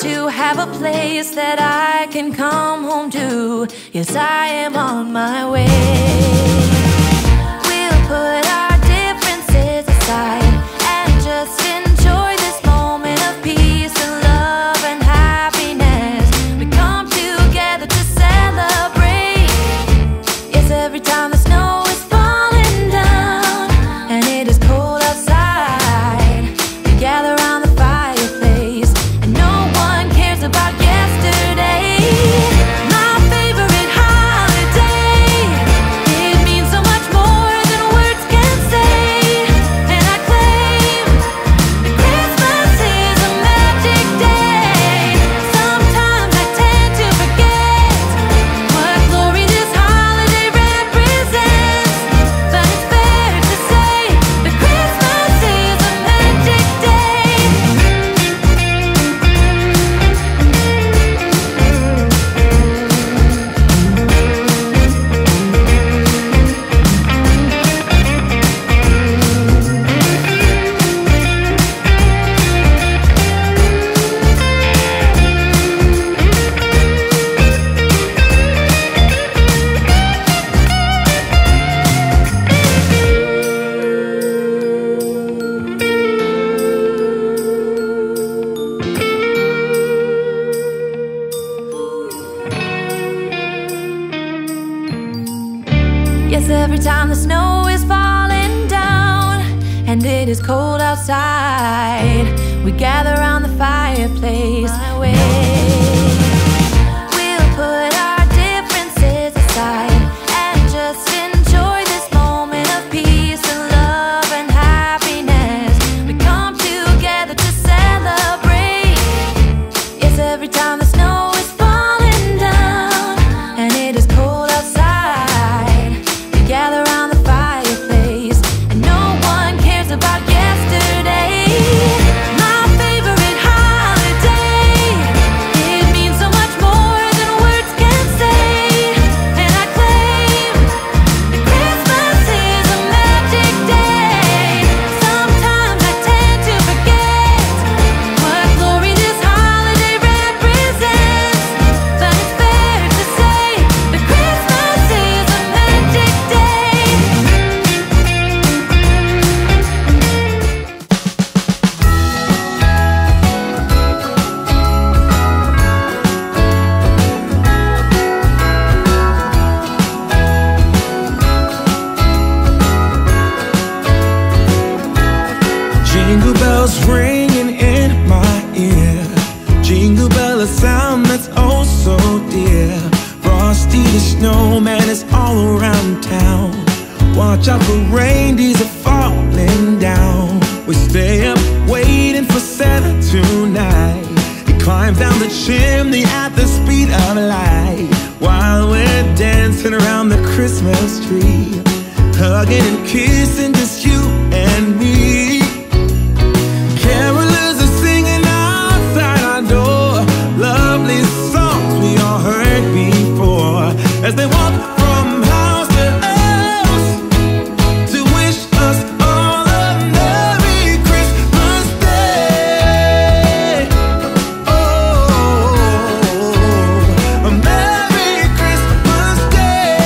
to have a place that I can come home to. Yes, I am on my way. We'll put our differences aside and just enjoy this moment of peace and love and happiness. We come together to celebrate. Yes, every time the snow is falling down and it is cold outside, we gather around the fireplace and no one cares about yesterday. My favorite holiday, it means so much more than words can say. And I claim that Christmas is a magic day. Sometimes I tend to forget what glory this holiday represents, but it's fair to say that Christmas is a magic day. Yes, every time the snow is falling down and it is cold outside, we gather around the fireplace. My way. We'll put our differences aside and just enjoy this moment of peace and love and happiness. We come together to celebrate. Yes, every time the snow is falling down and it is cold outside, we gather around the fireplace and no one cares about yesterday. My favorite holiday, it means so much more than words can say. And I claim that Christmas is a magic day. Sometimes I tend to forget what glory this holiday represents, but it's fair to say that Christmas is a magic day. Jingle bells ringing in my ear. Jingle bell, a sound that's oh so dear. Frosty the snowman is all around town. Watch out for reindeers are falling down. We stay up waiting for Santa tonight. He climbs down the chimney at the speed of light, while we're dancing around the Christmas tree, hugging and kissing just you and me. Carolers are singing outside our door, lovely songs we all heard before, as they walk from house to house to wish us all a Merry Christmas Day. Oh, a Merry Christmas Day.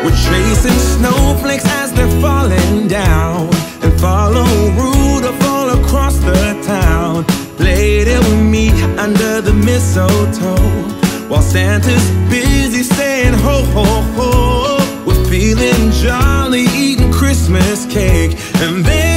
We're chasing snowflakes as they're falling down, and follow Rudolph all across the town. Later we meet under the mistletoe, while Santa's busy saying ho ho ho. We're feeling jolly, eating Christmas cake, and then